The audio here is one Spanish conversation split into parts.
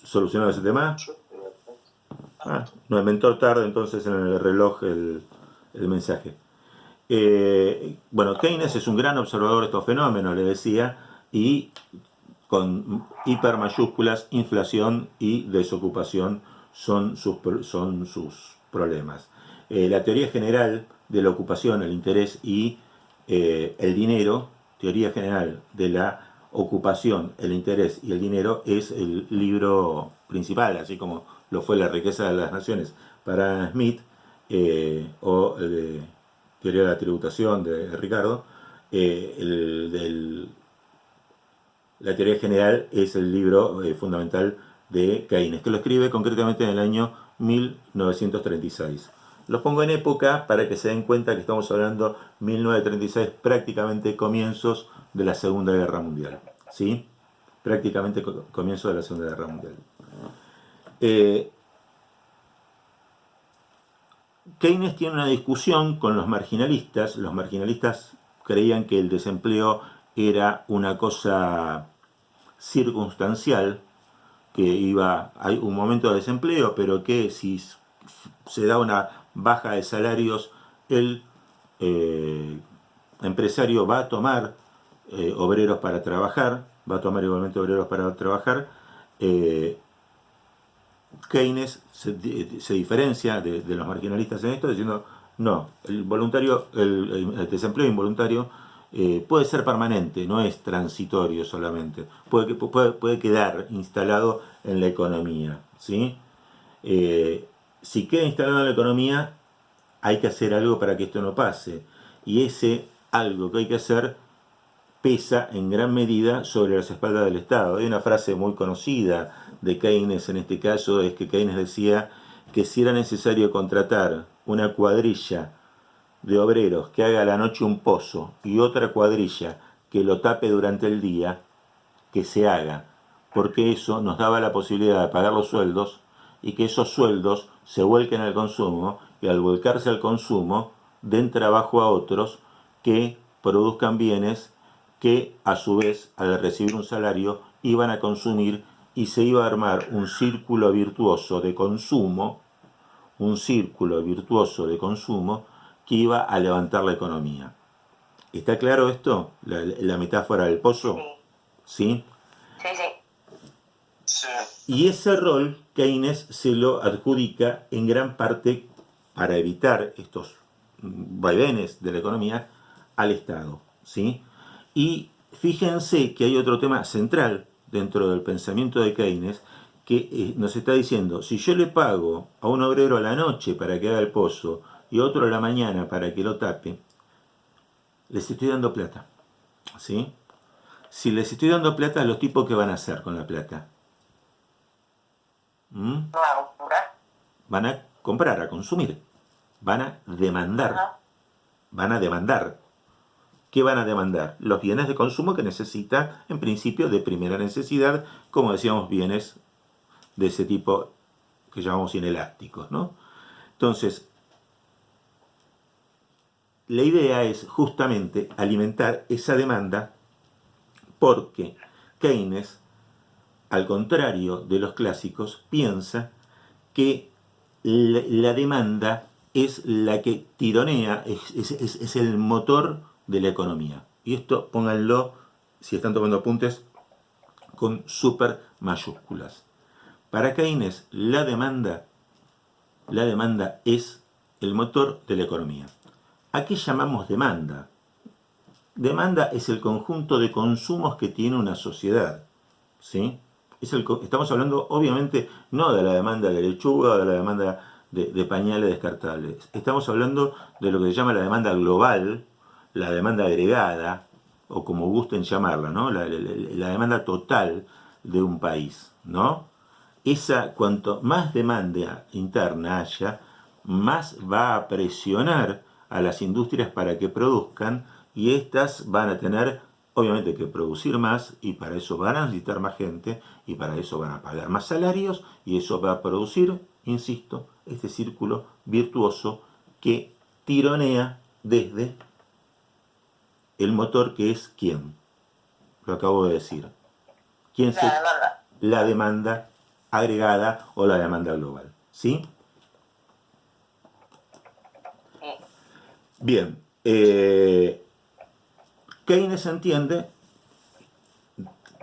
solucionado ese tema? No, entró tarde entonces en el reloj el mensaje. Bueno, Keynes es un gran observador de estos fenómenos, le decía, y con hiper mayúsculas, inflación y desocupación son sus problemas. La teoría general de la ocupación, el interés y el dinero, teoría general de la ocupación, el interés y el dinero, es el libro principal, así como lo fue La riqueza de las naciones para Smith, o teoría de la tributación de Ricardo. La teoría general es el libro fundamental de Keynes, que lo escribe concretamente en el año 1936. Los pongo en época para que se den cuenta que estamos hablando 1936, prácticamente comienzos de la Segunda Guerra Mundial. ¿Sí? Prácticamente comienzo de la Segunda Guerra Mundial. Keynes tiene una discusión con los marginalistas. Los marginalistas creían que el desempleo era una cosa circunstancial, que hay un momento de desempleo, pero que si se da una baja de salarios, el empresario va a tomar obreros para trabajar, va a tomar igualmente obreros para trabajar. Keynes se diferencia de los marginalistas en esto, diciendo, no, el desempleo involuntario puede ser permanente, no es transitorio solamente, puede quedar instalado en la economía, ¿sí? Si queda instalado en la economía, hay que hacer algo para que esto no pase, y ese algo que hay que hacer pesa en gran medida sobre las espaldas del Estado. Hay una frase muy conocida de Keynes en este caso, es que Keynes decía que si era necesario contratar una cuadrilla de obreros que haga a la noche un pozo y otra cuadrilla que lo tape durante el día, que se haga, porque eso nos daba la posibilidad de pagar los sueldos y que esos sueldos se vuelquen al consumo, y al volcarse al consumo den trabajo a otros que produzcan bienes que a su vez, al recibir un salario, iban a consumir, y se iba a armar un círculo virtuoso de consumo, que iba a levantar la economía. ¿Está claro esto? La metáfora del pozo. ¿Sí? Sí. Y ese rol Keynes se lo adjudica en gran parte, para evitar estos vaivenes de la economía, al Estado. ¿Sí? Y fíjense que hay otro tema central dentro del pensamiento de Keynes, que nos está diciendo, si yo le pago a un obrero a la noche para que haga el pozo y a otro a la mañana para que lo tape, les estoy dando plata. ¿Sí? Si les estoy dando plata, ¿los tipos qué van a hacer con la plata? Van a comprar, a consumir. Van a demandar. Van a demandar. ¿Qué van a demandar? Los bienes de consumo que necesita, en principio, de primera necesidad, como decíamos, bienes de ese tipo que llamamos inelásticos, ¿no? Entonces, la idea es justamente alimentar esa demanda, porque Keynes, al contrario de los clásicos, piensa que la demanda es la que tironea, es el motor de la economía. Y esto pónganlo, si están tomando apuntes, con super mayúsculas. Para Keynes, la demanda es el motor de la economía. ¿A qué llamamos demanda? Demanda es el conjunto de consumos que tiene una sociedad. ¿Sí? Estamos hablando, obviamente, no de la demanda de lechuga o de la demanda de pañales descartables. Estamos hablando de lo que se llama la demanda global, la demanda agregada, o como gusten llamarla, ¿no? La demanda total de un país, ¿no? Cuanto más demanda interna haya, más va a presionar a las industrias para que produzcan, y estas van a tener, obviamente, que producir más, y para eso van a necesitar más gente, y para eso van a pagar más salarios, y eso va a producir, insisto, este círculo virtuoso que tironea desde el motor, que es ¿quién? Lo acabo de decir. ¿Quién se? La demanda agregada o la demanda global. ¿Sí? Bien. Keynes entiende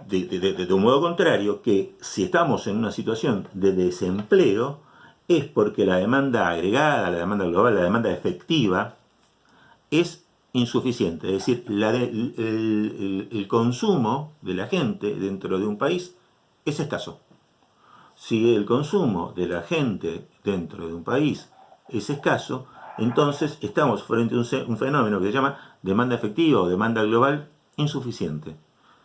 de un modo contrario que si estamos en una situación de desempleo es porque la demanda agregada, la demanda global, la demanda efectiva es insuficiente. Es decir, el consumo de la gente dentro de un país es escaso. Si el consumo de la gente dentro de un país es escaso, entonces estamos frente a un fenómeno que se llama demanda efectiva o demanda global insuficiente.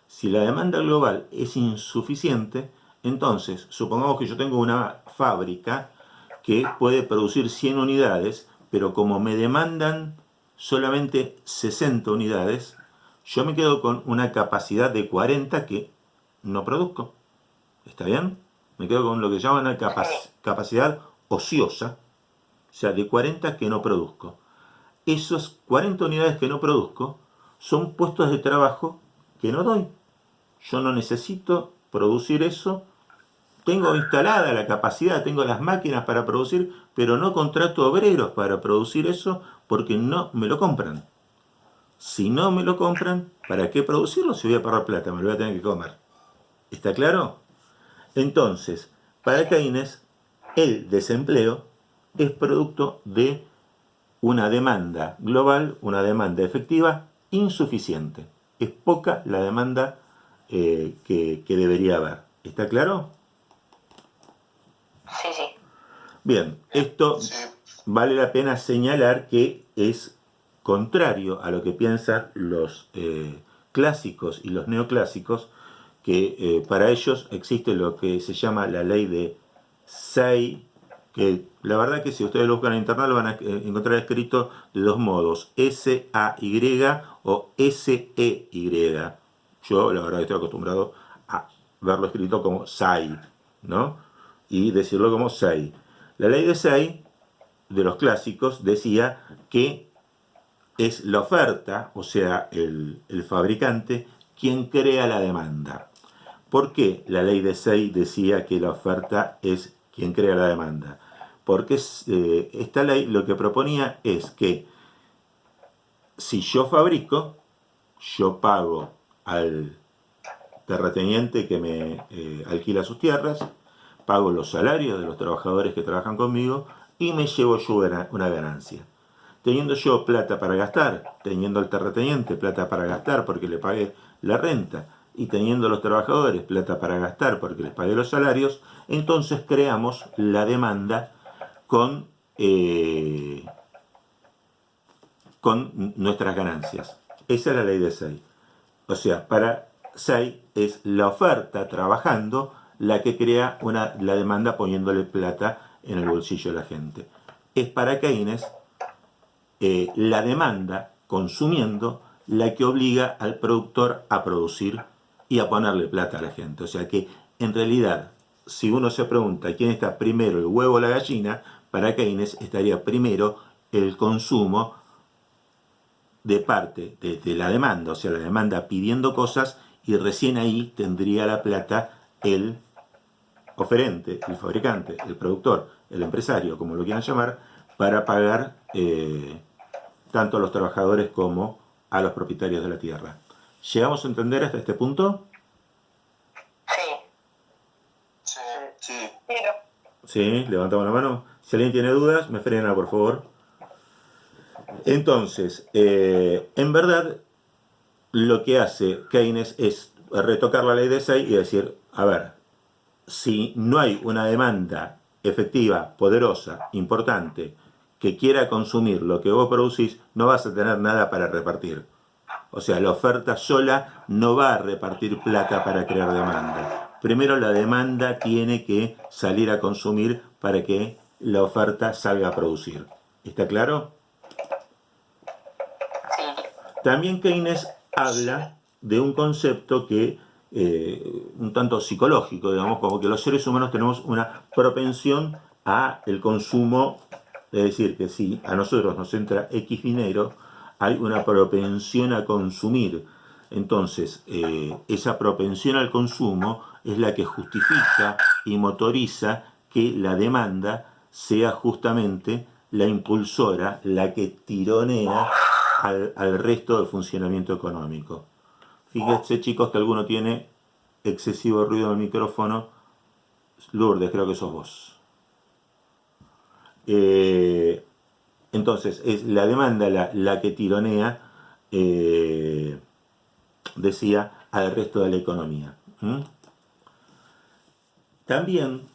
Si la demanda global es insuficiente, entonces supongamos que yo tengo una fábrica que puede producir 100 unidades, pero como me demandan solamente 60 unidades, yo me quedo con una capacidad de 40 que no produzco. ¿Está bien? Me quedo con lo que llaman una capacidad ociosa, o sea, de 40 que no produzco. Esos 40 unidades que no produzco son puestos de trabajo que no doy. Yo no necesito producir eso. Tengo instalada la capacidad, tengo las máquinas para producir, pero no contrato obreros para producir eso porque no me lo compran. Si no me lo compran, ¿para qué producirlo si voy a pagar plata? Me lo voy a tener que comer. ¿Está claro? Entonces, para Keynes, el desempleo es producto de una demanda global, una demanda efectiva insuficiente. Es poca la demanda que debería haber. ¿Está claro? Sí, sí. Bien, esto vale la pena señalar que es contrario a lo que piensan los clásicos y los neoclásicos, que para ellos existe lo que se llama la ley de Say, que la verdad que si ustedes lo buscan en internet lo van a encontrar escrito de dos modos, S-A-Y o S-E-Y. Yo la verdad estoy acostumbrado a verlo escrito como Say, ¿no? Y decirlo como Say. La ley de Say de los clásicos decía que es la oferta, o sea, el fabricante, quien crea la demanda. ¿Por qué la ley de Say decía que la oferta es quien crea la demanda? Porque esta ley lo que proponía es que si yo fabrico, yo pago al terrateniente que me alquila sus tierras, pago los salarios de los trabajadores que trabajan conmigo y me llevo yo una ganancia. Teniendo yo plata para gastar, teniendo al terrateniente plata para gastar porque le pagué la renta y teniendo los trabajadores plata para gastar porque les pagué los salarios, entonces creamos la demanda con nuestras ganancias. Esa es la ley de Say. O sea, para Say es la oferta trabajando la que crea la demanda poniéndole plata en el bolsillo de la gente. Es para Keynes la demanda consumiendo la que obliga al productor a producir y a ponerle plata a la gente. O sea que en realidad, si uno se pregunta quién está primero, el huevo o la gallina, para Keynes estaría primero el consumo de parte de la demanda, o sea, la demanda pidiendo cosas, y recién ahí tendría la plata el oferente, el fabricante, el productor, el empresario, como lo quieran llamar, para pagar tanto a los trabajadores como a los propietarios de la tierra. ¿Llegamos a entender hasta este punto? Sí. Sí. Sí, levantamos la mano. Si alguien tiene dudas, me frena, por favor. Entonces, en verdad, lo que hace Keynes es retocar la ley de Say y decir, a ver, si no hay una demanda efectiva, poderosa, importante, que quiera consumir lo que vos producís, no vas a tener nada para repartir. O sea, la oferta sola no va a repartir plata para crear demanda. Primero la demanda tiene que salir a consumir para que la oferta salga a producir. ¿Está claro? Sí. También Keynes habla de un concepto que un tanto psicológico, digamos, como que los seres humanos tenemos una propensión a el consumo, es decir, que si a nosotros nos entra X dinero, hay una propensión a consumir. Entonces, esa propensión al consumo es la que justifica y motoriza que la demanda sea justamente la impulsora, la que tironea al resto del funcionamiento económico. Fíjense, chicos, que alguno tiene excesivo ruido en el micrófono. Lourdes, creo que sos vos. Entonces, es la demanda la que tironea, decía, al resto de la economía. También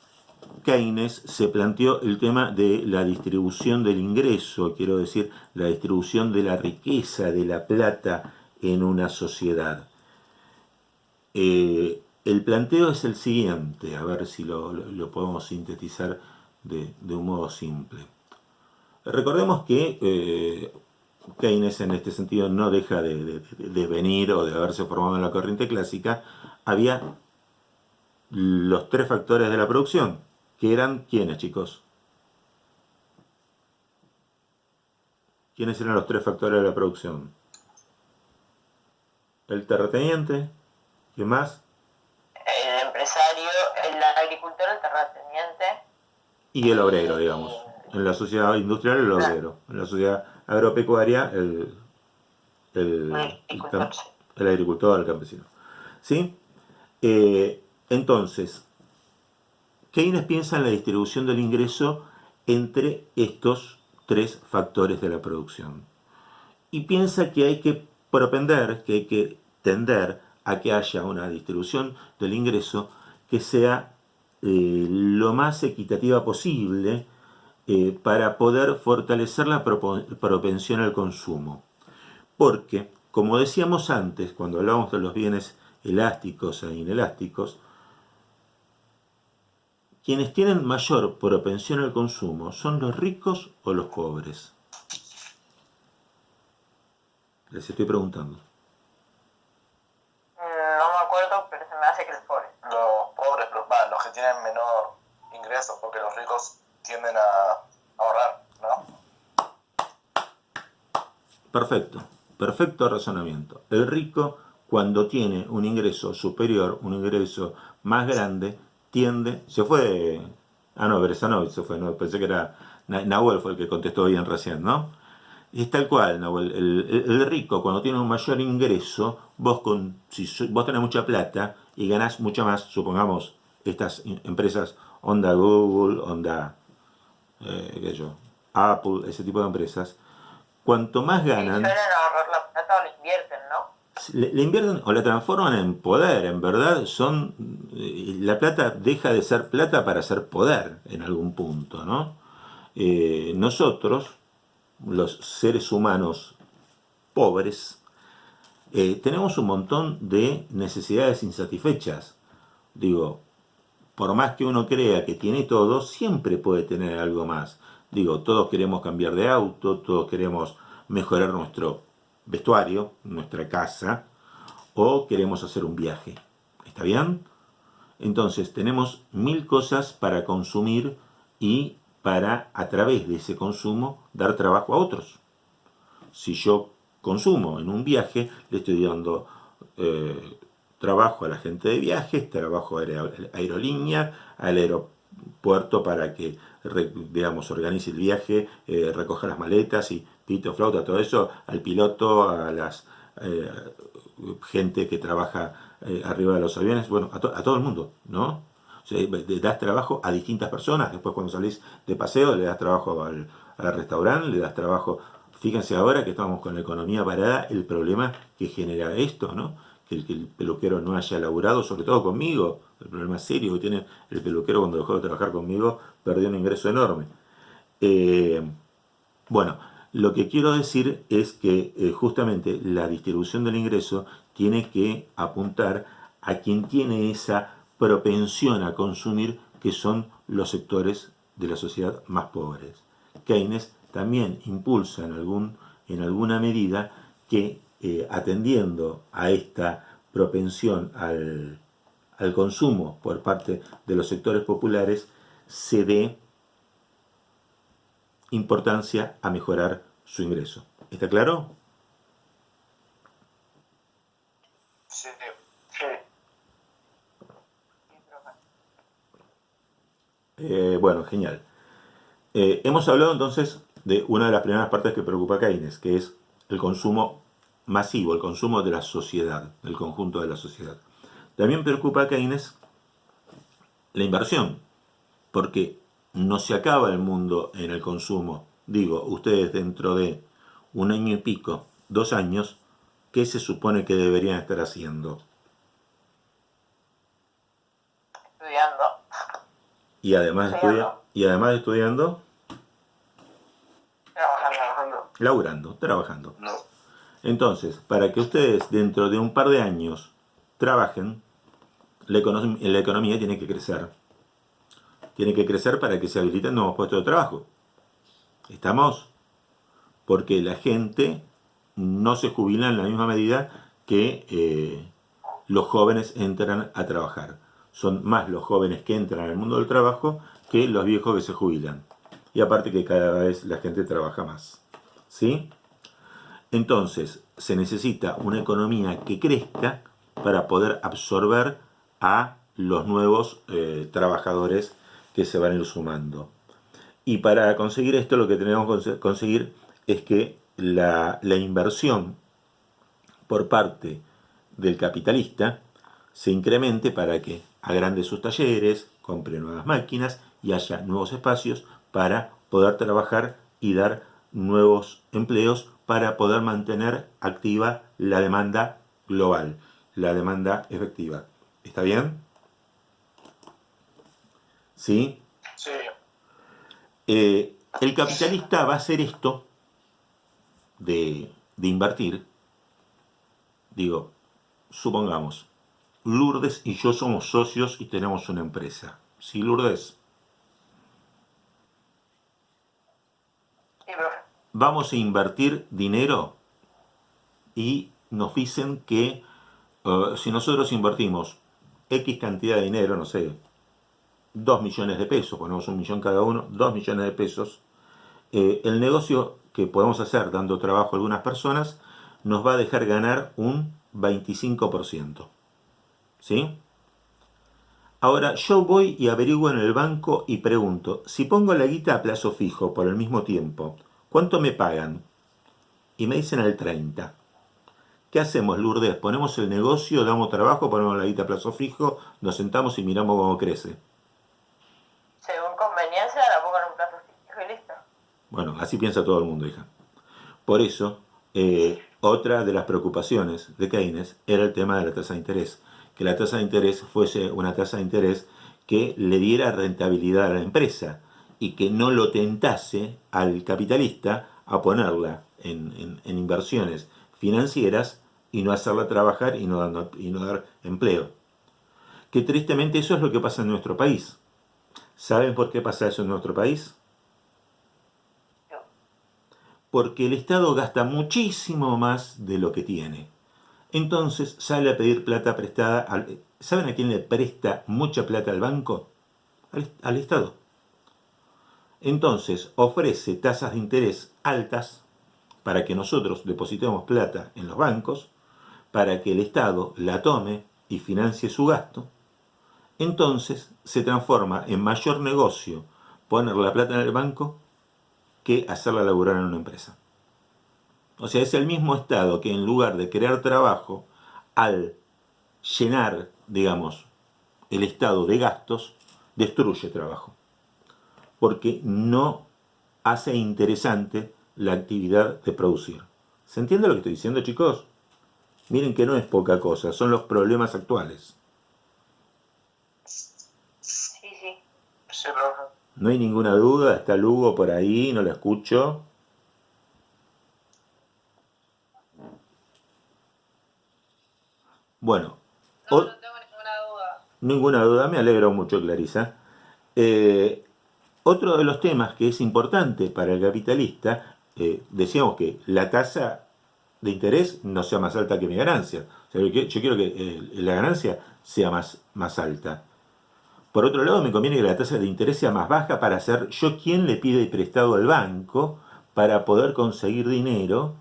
Keynes se planteó el tema de la distribución del ingreso, quiero decir, la distribución de la riqueza, de la plata en una sociedad. El planteo es el siguiente, a ver si lo podemos sintetizar de un modo simple. Recordemos que Keynes en este sentido no deja de venir o de haberse formado en la corriente clásica. Había los tres factores de la producción, que eran ¿quiénes, chicos? ¿Quiénes eran los tres factores de la producción? El terrateniente, ¿quién más? El empresario, el agricultor, el terrateniente. Y el obrero, digamos. En la sociedad industrial, el obrero. En la sociedad agropecuaria, el agricultor, el campesino. ¿Sí? Entonces, Keynes piensa en la distribución del ingreso entre estos tres factores de la producción. Y piensa que hay que propender, que hay que tender a que haya una distribución del ingreso que sea lo más equitativa posible para poder fortalecer la propensión al consumo. Porque, como decíamos antes, cuando hablábamos de los bienes elásticos e inelásticos, quienes tienen mayor propensión al consumo son los ricos o los pobres. Les estoy preguntando. No me acuerdo, pero se me hace que los pobres. Los pobres, los que tienen menor ingreso, porque los ricos tienden a ahorrar, ¿no? Perfecto, perfecto razonamiento. El rico, cuando tiene un ingreso superior, un ingreso más grande, tiende... Se fue... Ah, no, Beresanovich se fue, no, pensé que era... Nahuel fue el que contestó bien recién, ¿no? Es tal cual, Nahuel. El rico, cuando tiene un mayor ingreso, si vos tenés mucha plata y ganás mucha más, supongamos, estas empresas, onda Google, onda, qué sé yo, Apple, ese tipo de empresas, cuanto más ganan... Suelen ahorrar la plata o la invierten, ¿no? Le invierten o la transforman en poder, en verdad la plata deja de ser plata para ser poder en algún punto, ¿no? Nosotros, los seres humanos pobres, tenemos un montón de necesidades insatisfechas. Digo, por más que uno crea que tiene todo, siempre puede tener algo más. Digo, todos queremos cambiar de auto, todos queremos mejorar nuestro vestuario, nuestra casa, o queremos hacer un viaje. ¿Está bien? Entonces, tenemos mil cosas para consumir y para, a través de ese consumo, dar trabajo a otros. Si yo consumo en un viaje, le estoy dando trabajo a la gente de viajes, trabajo a la aerolínea, al aeropuerto para que, digamos, organice el viaje, recoja las maletas y pito, flauta, todo eso, al piloto, a las gente que trabaja arriba de los aviones, bueno, a todo el mundo, ¿no? O sea, le das trabajo a distintas personas, después cuando salís de paseo le das trabajo al restaurante, le das trabajo... Fíjense ahora que estamos con la economía parada, el problema que genera esto, ¿no? Que el peluquero no haya laburado, sobre todo conmigo, el problema serio que tiene el peluquero cuando dejó de trabajar conmigo, perdió un ingreso enorme. Bueno, lo que quiero decir es que justamente la distribución del ingreso tiene que apuntar a quien tiene esa propensión a consumir, que son los sectores de la sociedad más pobres. Keynes también impulsa en alguna medida que atendiendo a esta propensión al consumo por parte de los sectores populares, se dé importancia a mejorar su ingreso. ¿Está claro? Sí. Bueno, genial. Hemos hablado entonces de una de las primeras partes que preocupa a Keynes, que es el consumo masivo, el consumo de la sociedad, del conjunto de la sociedad. También preocupa a Keynes la inversión, porque no se acaba el mundo en el consumo. Digo, ustedes dentro de un año y pico, 2 años, ¿qué se supone que deberían estar haciendo? Estudiando. Y además, Estudiando. y además de estudiando, Trabajando. laburando, trabajando. No. Entonces, para que ustedes dentro de un par de años trabajen, la economía tiene que crecer. Tiene que crecer para que se habiliten nuevos puestos de trabajo. ¿Estamos? Porque la gente no se jubila en la misma medida que los jóvenes entran a trabajar. Son más los jóvenes que entran al mundo del trabajo que los viejos que se jubilan. Y aparte que cada vez la gente trabaja más. ¿Sí? Entonces, se necesita una economía que crezca para poder absorber a los nuevos trabajadores que se van a ir sumando. Y para conseguir esto, lo que tenemos que conseguir es que la inversión por parte del capitalista se incremente para que agrande sus talleres, compre nuevas máquinas y haya nuevos espacios para poder trabajar y dar nuevos empleos para poder mantener activa la demanda global, la demanda efectiva. ¿Está bien? ¿Sí? Sí. El capitalista va a hacer esto de invertir. Digo, supongamos, Lourdes y yo somos socios y tenemos una empresa. ¿Sí, Lourdes? Sí, profe. Vamos a invertir dinero y nos dicen que si nosotros invertimos X cantidad de dinero, no sé, 2 millones de pesos, ponemos 1 millón cada uno, 2 millones de pesos, el negocio que podemos hacer dando trabajo a algunas personas nos va a dejar ganar un 25%. ¿Sí? Ahora yo voy y averiguo en el banco y pregunto, si pongo la guita a plazo fijo por el mismo tiempo, ¿cuánto me pagan? Y me dicen el 30. ¿Qué hacemos, Lourdes? ¿Ponemos el negocio, damos trabajo, ponemos la guita a plazo fijo, nos sentamos y miramos cómo crece? Según conveniencia, la pongo en un plazo fijo y listo. Bueno, así piensa todo el mundo, hija. Por eso, otra de las preocupaciones de Keynes era el tema de la tasa de interés. Que la tasa de interés fuese una tasa de interés que le diera rentabilidad a la empresa y que no lo tentase al capitalista a ponerla en inversiones financieras y no hacerla trabajar y no dar empleo. Que tristemente eso es lo que pasa en nuestro país. ¿Saben por qué pasa eso en nuestro país? Porque el Estado gasta muchísimo más de lo que tiene. Entonces sale a pedir plata prestada. ¿Saben a quién le presta mucha plata al banco? Al Estado. Entonces ofrece tasas de interés altas para que nosotros depositemos plata en los bancos, para que el Estado la tome y financie su gasto. Entonces se transforma en mayor negocio poner la plata en el banco que hacerla laburar en una empresa. O sea, es el mismo Estado que en lugar de crear trabajo, al llenar, digamos, el Estado de gastos, destruye trabajo. Porque no hace interesante la actividad de producir. ¿Se entiende lo que estoy diciendo, chicos? Miren que no es poca cosa, son los problemas actuales. Sí. Sí, profe. No hay ninguna duda, está Lugo por ahí, no lo escucho. Bueno, No tengo ninguna duda. Ninguna duda, me alegro mucho, Clarisa. Otro de los temas que es importante para el capitalista, decíamos que la tasa de interés no sea más alta que mi ganancia. O sea, yo quiero que la ganancia sea más alta. Por otro lado, me conviene que la tasa de interés sea más baja para ser yo quien le pide prestado al banco para poder conseguir dinero,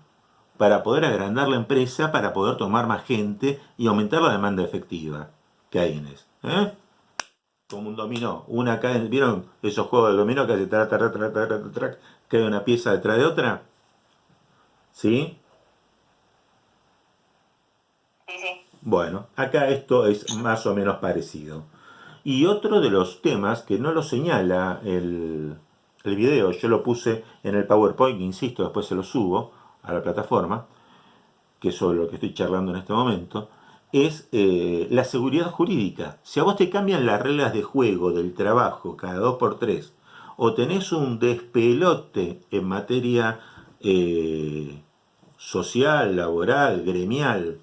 para poder agrandar la empresa, para poder tomar más gente y aumentar la demanda efectiva. Keynes. como un dominó. Una cae, ¿vieron esos juegos de dominó que hace cae una pieza detrás de otra? ¿Sí? Sí, sí. Bueno, acá esto es más o menos parecido. Y otro de los temas que no lo señala el video, yo lo puse en el PowerPoint, insisto, después se lo subo a la plataforma, que es sobre lo que estoy charlando en este momento, es la seguridad jurídica. Si a vos te cambian las reglas de juego del trabajo cada dos por tres, o tenés un despelote en materia social, laboral, gremial,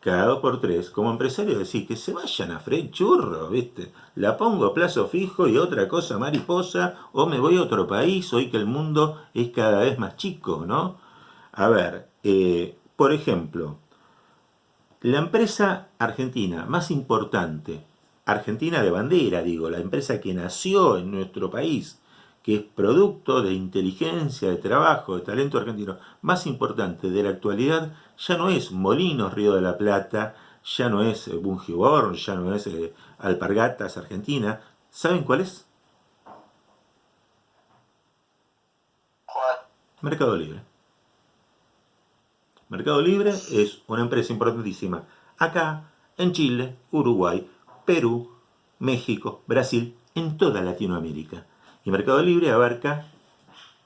cada dos por tres, como empresario decís que se vayan a freír churro, ¿viste? La pongo a plazo fijo y otra cosa mariposa, o me voy a otro país, hoy que el mundo es cada vez más chico, ¿no? A ver, por ejemplo, la empresa argentina más importante, argentina de bandera, digo, la empresa que nació en nuestro país, que es producto de inteligencia, de trabajo, de talento argentino, más importante de la actualidad, ya no es Molinos Río de la Plata, ya no es Bungiborn, ya no es Alpargatas Argentina. ¿Saben cuál es? ¿Cuál? Mercado Libre. Mercado Libre es una empresa importantísima acá, en Chile, Uruguay, Perú, México, Brasil, en toda Latinoamérica. Y Mercado Libre abarca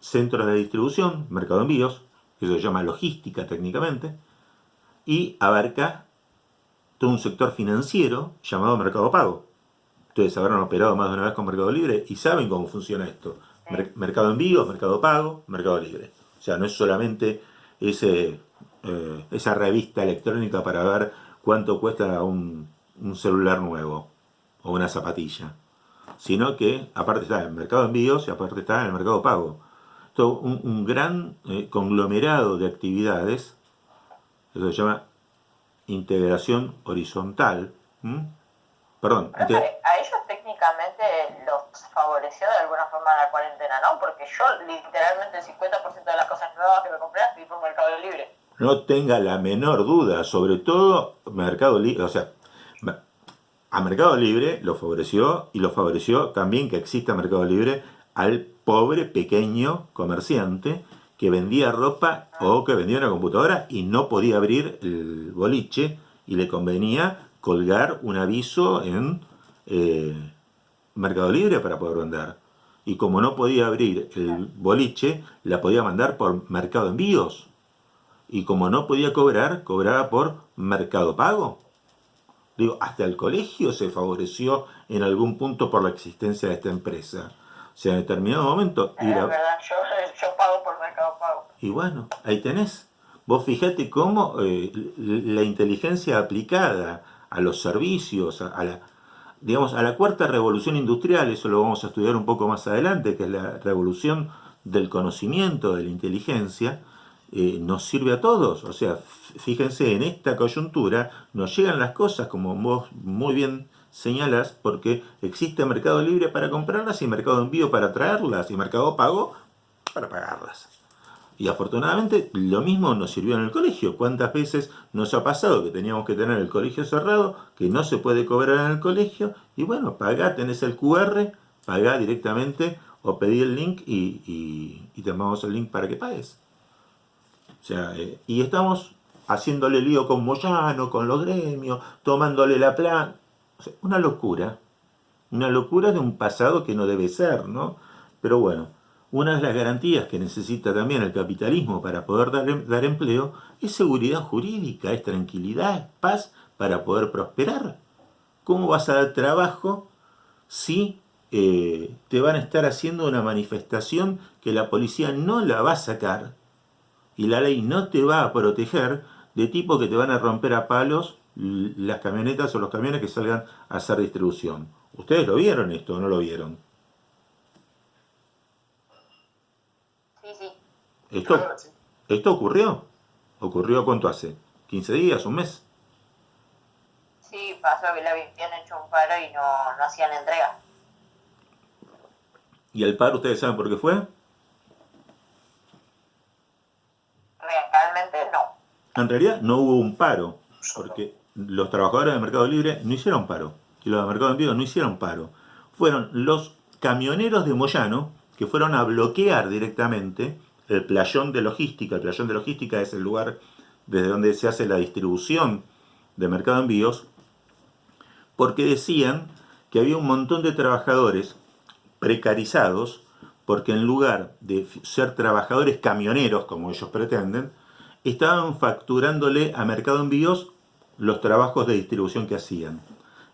centros de distribución, mercado de envíos, que se llama logística técnicamente, y abarca todo un sector financiero llamado Mercado Pago. Ustedes habrán operado más de una vez con Mercado Libre y saben cómo funciona esto. Sí. Mercado Envíos, Mercado Pago, Mercado Libre. O sea, no es solamente esa revista electrónica para ver cuánto cuesta un celular nuevo o una zapatilla, sino que aparte está en el Mercado Envíos y aparte está en el Mercado Pago. Todo un gran conglomerado de actividades, eso se llama integración horizontal. ¿M? Perdón, Creo que a ellos técnicamente los favoreció de alguna forma la cuarentena, ¿no? Porque yo literalmente el 50% de las cosas nuevas que me compré las vi por Mercado Libre. no tenga la menor duda, sobre todo Mercado Libre, o sea, a Mercado Libre lo favoreció y lo favoreció también que exista Mercado Libre al pobre pequeño comerciante que vendía ropa o que vendía una computadora y no podía abrir el boliche y le convenía colgar un aviso en eh, Mercado Libre para poder vender. Y como no podía abrir el boliche, la podía mandar por Mercado Envíos. Y como no podía cobrar, cobraba por Mercado Pago. Digo, hasta el colegio se favoreció en algún punto por la existencia de esta empresa. O sea, en determinado momento ir Es a... verdad, yo pago por Mercado Pago. Y bueno, ahí tenés. Vos fijate cómo la inteligencia aplicada a los servicios, a la, digamos, a la cuarta revolución industrial, eso lo vamos a estudiar un poco más adelante, que es la revolución del conocimiento, de la inteligencia, nos sirve a todos. O sea, fíjense, en esta coyuntura nos llegan las cosas, como vos muy bien señalas, porque existe Mercado Libre para comprarlas y Mercado Envío para traerlas y Mercado Pago para pagarlas. Y afortunadamente lo mismo nos sirvió en el colegio. ¿Cuántas veces nos ha pasado que teníamos que tener el colegio cerrado, que no se puede cobrar en el colegio? Y bueno, pagá, tenés el QR, pagá directamente o pedí el link y te mandamos el link para que pagues. O sea, y estamos haciéndole lío con Moyano, con los gremios, tomándole la plata. O sea, una locura de un pasado que no debe ser, ¿no? Pero bueno, una de las garantías que necesita también el capitalismo para poder dar empleo es seguridad jurídica, es tranquilidad, es paz para poder prosperar. ¿Cómo vas a dar trabajo si te van a estar haciendo una manifestación que la policía no la va a sacar y la ley no te va a proteger de tipo que te van a romper a palos las camionetas o los camiones que salgan a hacer distribución? ¿Ustedes lo vieron esto o no lo vieron? Sí, sí. ¿Esto, Claro que sí. esto ocurrió? ¿Ocurrió cuánto hace? ¿15 días? ¿Un mes? Sí, pasó que le habían hecho un paro y no hacían entrega. ¿Y el paro ustedes saben por qué fue? Realmente no. En realidad no hubo un paro, Yo no. porque los trabajadores del Mercado Libre no hicieron paro. y los de Mercado Envíos no hicieron paro. Fueron los camioneros de Moyano que fueron a bloquear directamente el playón de logística. El playón de logística es el lugar desde donde se hace la distribución de Mercado Envíos, porque decían que había un montón de trabajadores precarizados, porque en lugar de ser trabajadores camioneros, como ellos pretenden, estaban facturándole a Mercado Envíos los trabajos de distribución que hacían.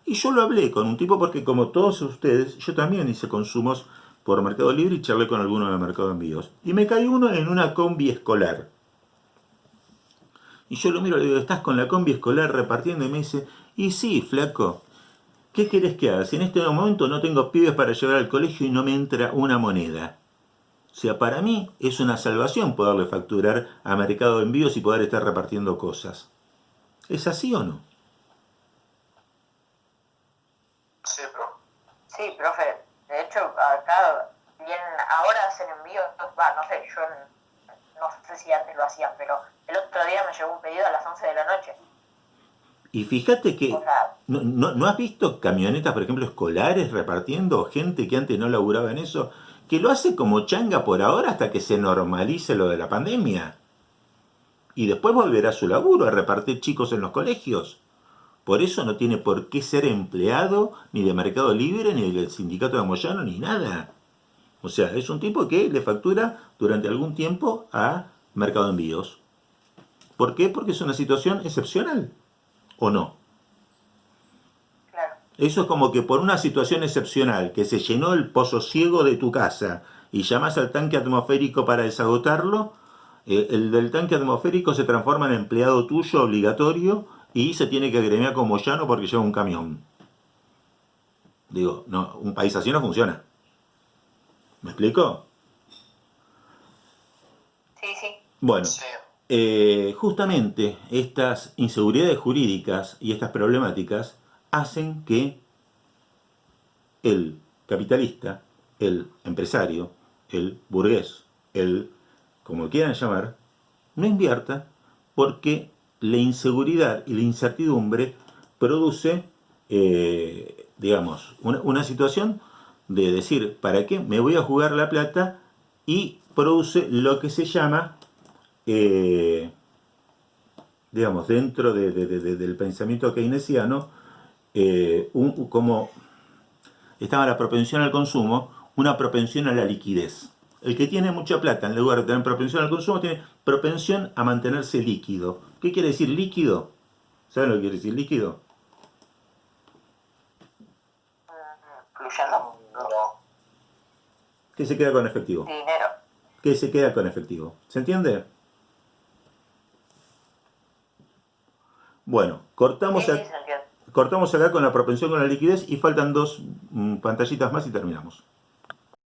Y yo lo hablé con un tipo porque, como todos ustedes, yo también hice consumos por Mercado Libre y charlé con algunos de Mercado Envíos. Y me cayó uno en una combi escolar. Y yo lo miro y le digo, ¿estás con la combi escolar repartiendo? Y me dice, y sí, flaco, ¿qué querés que haga? Si en este momento no tengo pibes para llevar al colegio y no me entra una moneda. O sea, para mí es una salvación poderle facturar a Mercado Envíos y poder estar repartiendo cosas. ¿Es así o no? Sí, pero Sí, profe. De hecho, acá bien, ahora hacen envíos, no sé, yo no sé si antes lo hacían, pero el otro día me llegó un pedido a las 11 de la noche. Y fíjate que O sea, ¿no has visto camionetas, por ejemplo, escolares repartiendo gente que antes no laburaba en eso? Que lo hace como changa por ahora hasta que se normalice lo de la pandemia. Y después volverá a su laburo, a repartir chicos en los colegios. Por eso no tiene por qué ser empleado ni de Mercado Libre, ni del sindicato de Moyano, ni nada. O sea, es un tipo que le factura durante algún tiempo a Mercado Envíos. ¿Por qué? Porque es una situación excepcional. ¿O no? claro. Eso es como que por una situación excepcional, que se llenó el pozo ciego de tu casa y llamas al tanque atmosférico para desagotarlo, el del tanque atmosférico se transforma en empleado tuyo obligatorio y se tiene que agremiar como llano porque lleva un camión. Digo, no, un país así no funciona. ¿Me explico? Sí, sí. Bueno, sí. justamente estas inseguridades jurídicas y estas problemáticas hacen que el capitalista, el empresario, el burgués, el como lo quieran llamar, no invierta porque la inseguridad y la incertidumbre produce, digamos, una situación de decir, ¿para qué me voy a jugar la plata? Y produce lo que se llama, digamos, dentro del pensamiento keynesiano, como estaba la propensión al consumo, una propensión a la liquidez. El que tiene mucha plata, en lugar de tener propensión al consumo, tiene propensión a mantenerse líquido. ¿Qué quiere decir líquido? ¿Saben lo que quiere decir líquido? ¿Fluyendo? No. Que se queda con efectivo. Dinero. Que se queda con efectivo. ¿Se entiende? Bueno, Sí, sí, se entiende. cortamos acá con la propensión con la liquidez y faltan dos pantallitas más y terminamos.